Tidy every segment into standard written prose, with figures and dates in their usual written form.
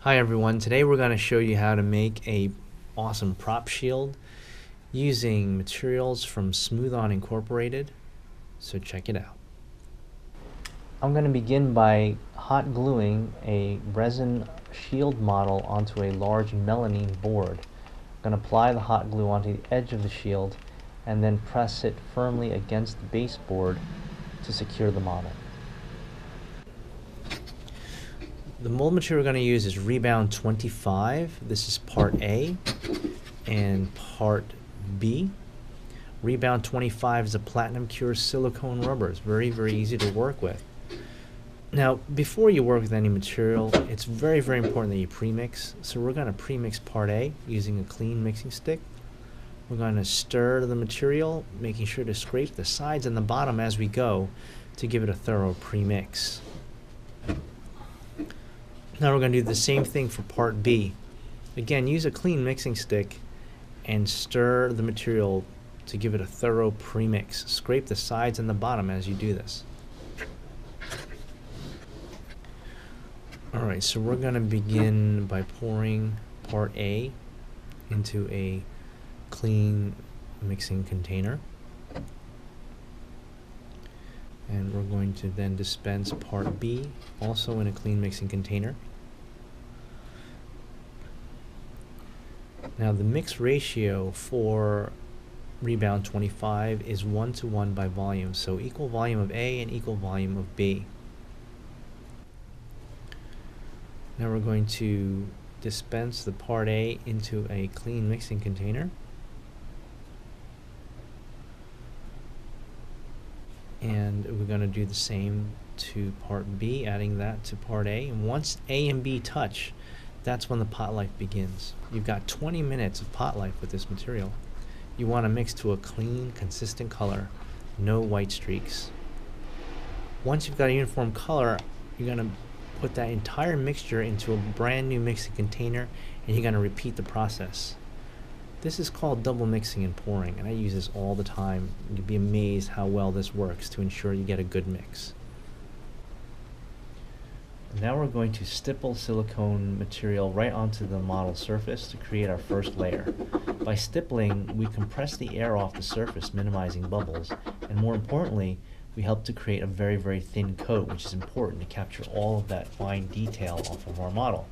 Hi everyone, today we're going to show you how to make a awesome prop shield using materials from Smooth On Incorporated, so check it out. I'm going to begin by hot gluing a resin shield model onto a large melamine board. I'm going to apply the hot glue onto the edge of the shield and then press it firmly against the baseboard to secure the model. The mold material we're going to use is Rebound 25. This is part A and part B. Rebound 25 is a platinum cure silicone rubber. It's very, very easy to work with. Now, before you work with any material, it's very, very important that you premix. So we're going to premix part A using a clean mixing stick. We're going to stir the material, making sure to scrape the sides and the bottom as we go to give it a thorough premix. Now we're going to do the same thing for part B. Again, use a clean mixing stick and stir the material to give it a thorough premix. Scrape the sides and the bottom as you do this. Alright, so we're going to begin by pouring part A into a clean mixing container. And we're going to then dispense part B also in a clean mixing container. Now the mix ratio for Rebound 25 is 1:1 by volume, so equal volume of A and equal volume of B. Now we're going to dispense the part A into a clean mixing container. And we're going to do the same to part B, adding that to part A. And once A and B touch, that's when the pot life begins. You've got 20 minutes of pot life with this material. You want to mix to a clean, consistent color, no white streaks. Once you've got a uniform color, you're going to put that entire mixture into a brand new mixing container, and you're going to repeat the process. This is called double mixing and pouring, and I use this all the time. You'd be amazed how well this works to ensure you get a good mix. Now we're going to stipple silicone material right onto the model surface to create our first layer. By stippling, we compress the air off the surface, minimizing bubbles, and more importantly, we help to create a very, very thin coat, which is important to capture all of that fine detail off of our model.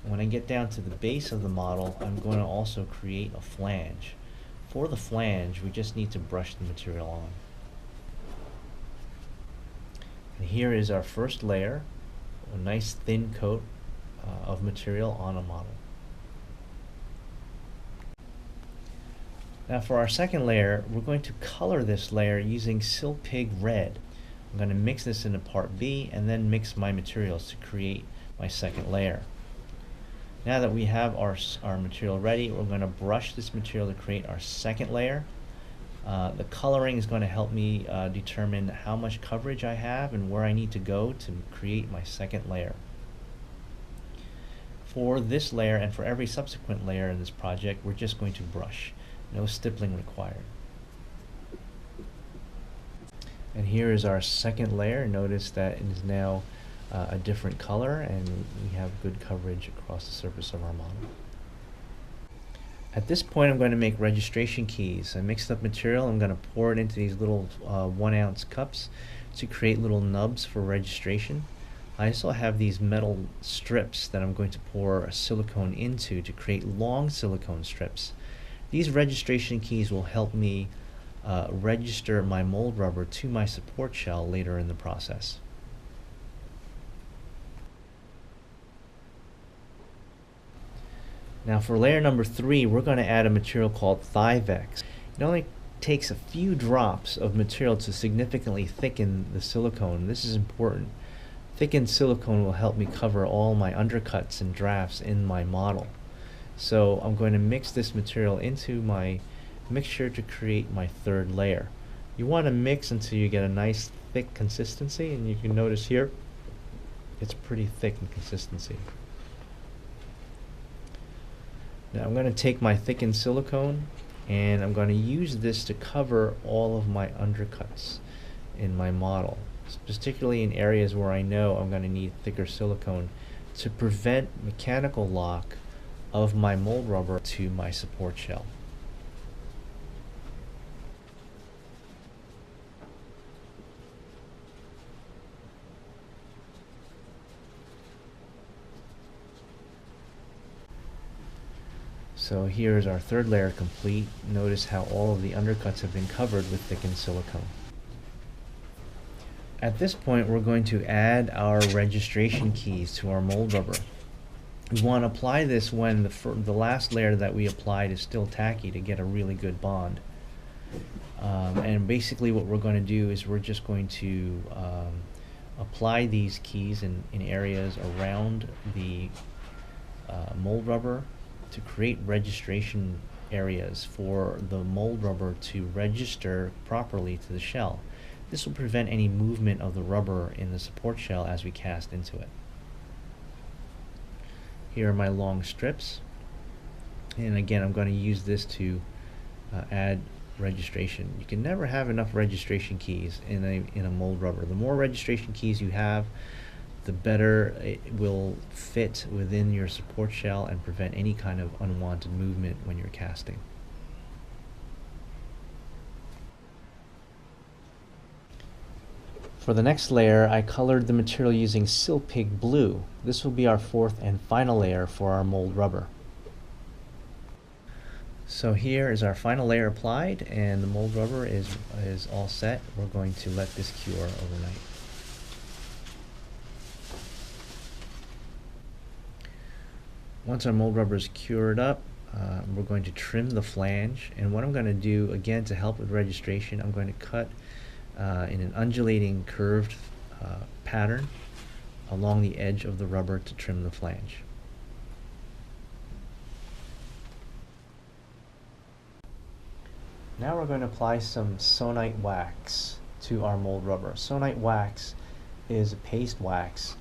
When I get down to the base of the model, I'm going to also create a flange. For the flange, we just need to brush the material on. And here is our first layer, a nice thin coat of material on a model. Now for our second layer, we're going to color this layer using Silk Pig Red. I'm going to mix this into part B and then mix my materials to create my second layer. Now that we have our material ready, we're going to brush this material to create our second layer. The coloring is going to help me determine how much coverage I have and where I need to go to create my second layer. For this layer and for every subsequent layer in this project, we're just going to brush. No stippling required. And here is our second layer. Notice that it is now a different color, and we have good coverage across the surface of our model. At this point, I'm going to make registration keys. I mixed up material. I'm going to pour it into these little 1-ounce cups to create little nubs for registration. I also have these metal strips that I'm going to pour silicone into to create long silicone strips. These registration keys will help me register my mold rubber to my support shell later in the process. Now for layer number 3, we're going to add a material called Thivex. It only takes a few drops of material to significantly thicken the silicone. This is important. Thickened silicone will help me cover all my undercuts and drafts in my model. So I'm going to mix this material into my mixture to create my third layer. You want to mix until you get a nice thick consistency, and you can notice here it's pretty thick in consistency. Now I'm going to take my thickened silicone and I'm going to use this to cover all of my undercuts in my model, particularly in areas where I know I'm going to need thicker silicone to prevent mechanical lock of my mold rubber to my support shell. So here's our third layer complete. Notice how all of the undercuts have been covered with thickened silicone. At this point, we're going to add our registration keys to our mold rubber. We want to apply this when the last layer that we applied is still tacky to get a really good bond. And basically what we're going to do is we're just going to apply these keys in areas around the mold rubber to create registration areas for the mold rubber to register properly to the shell. This will prevent any movement of the rubber in the support shell as we cast into it. Here are my long strips, and again I'm going to use this to add registration. You can never have enough registration keys in a mold rubber. The more registration keys you have, the better it will fit within your support shell and prevent any kind of unwanted movement when you're casting. For the next layer, I colored the material using Silpig Blue. This will be our fourth and final layer for our mold rubber. So here is our final layer applied, and the mold rubber is all set. We're going to let this cure overnight. Once our mold rubber is cured up, we're going to trim the flange, and what I'm going to do, again to help with registration, I'm going to cut in an undulating curved pattern along the edge of the rubber to trim the flange. Now we're going to apply some Sonite wax to our mold rubber. Sonite wax is a paste wax,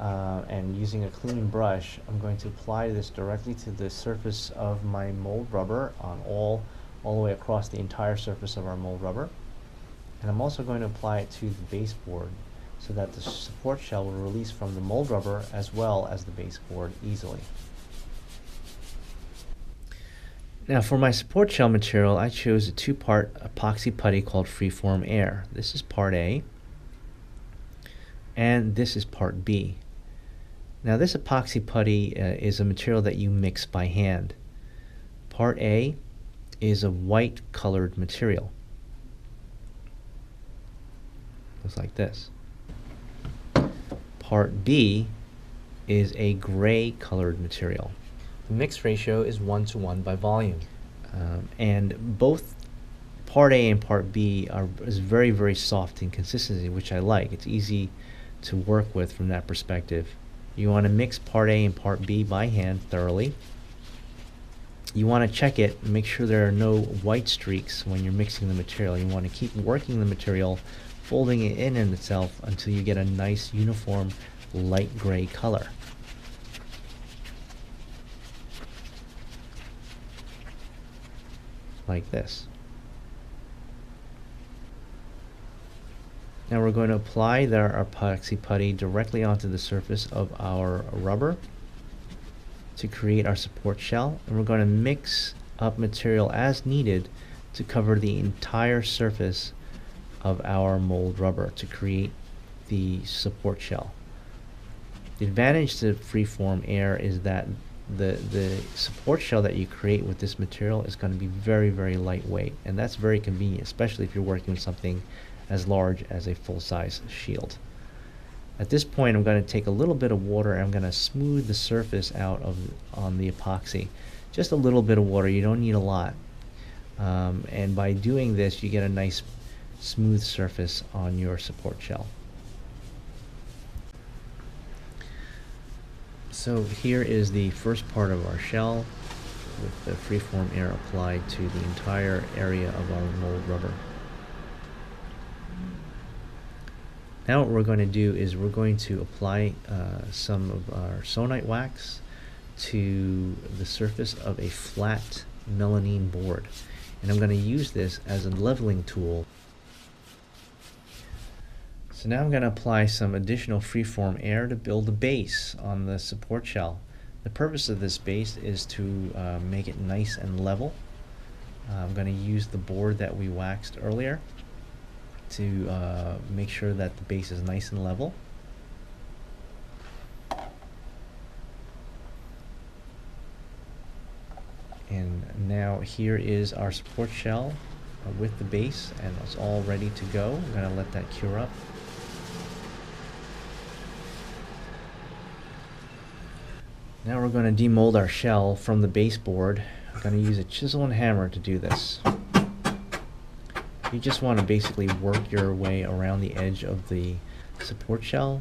and using a clean brush, I'm going to apply this directly to the surface of my mold rubber on all the way across the entire surface of our mold rubber. And I'm also going to apply it to the baseboard so that the support shell will release from the mold rubber as well as the baseboard easily. Now for my support shell material, I chose a two-part epoxy putty called Freeform Air. This is part A, and this is part B. Now this epoxy putty is a material that you mix by hand. Part A is a white colored material. Looks like this. Part B is a gray colored material. The mix ratio is 1:1 by volume. And both part A and part B is very, very soft in consistency, which I like. It's easy to work with from that perspective. You want to mix part A and part B by hand thoroughly. You want to check it and make sure there are no white streaks when you're mixing the material. You want to keep working the material, folding it in itself until you get a nice uniform light gray color. Like this. Now we're going to apply our epoxy putty directly onto the surface of our rubber to create our support shell, and we're going to mix up material as needed to cover the entire surface of our mold rubber to create the support shell. The advantage to Freeform Air is that the support shell that you create with this material is going to be very, very lightweight, and that's very convenient, especially if you're working with something as large as a full-size shield. At this point, I'm going to take a little bit of water and I'm going to smooth the surface out on the epoxy. Just a little bit of water, you don't need a lot. And by doing this, you get a nice smooth surface on your support shell. So here is the first part of our shell with the Freeform Air applied to the entire area of our mold rubber. Now what we're going to do is we're going to apply some of our Sonite wax to the surface of a flat melamine board. And I'm going to use this as a leveling tool. So now I'm going to apply some additional freeform air to build a base on the support shell. The purpose of this base is to make it nice and level. I'm going to use the board that we waxed earlier to make sure that the base is nice and level. And now here is our support shell with the base, and it's all ready to go. I'm going to let that cure up. Now we're going to demold our shell from the baseboard. I'm going to use a chisel and hammer to do this. You just want to basically work your way around the edge of the support shell,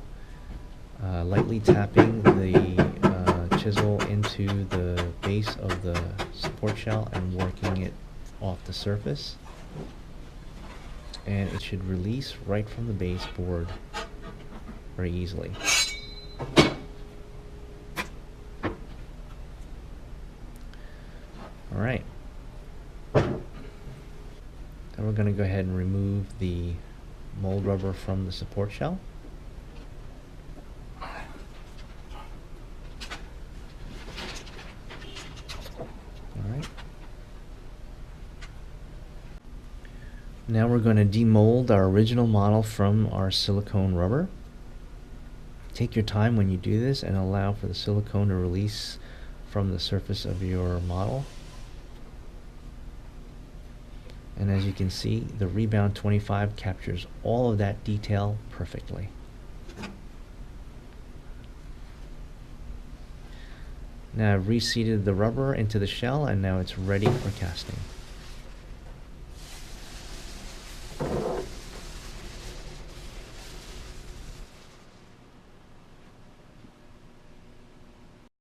lightly tapping the chisel into the base of the support shell and working it off the surface. And it should release right from the baseboard very easily. Alright. Then we're going to go ahead and remove the mold rubber from the support shell. Alright. Now we're going to demold our original model from our silicone rubber. Take your time when you do this and allow for the silicone to release from the surface of your model. And as you can see, the Rebound 25 captures all of that detail perfectly. Now I've reseated the rubber into the shell, and now it's ready for casting.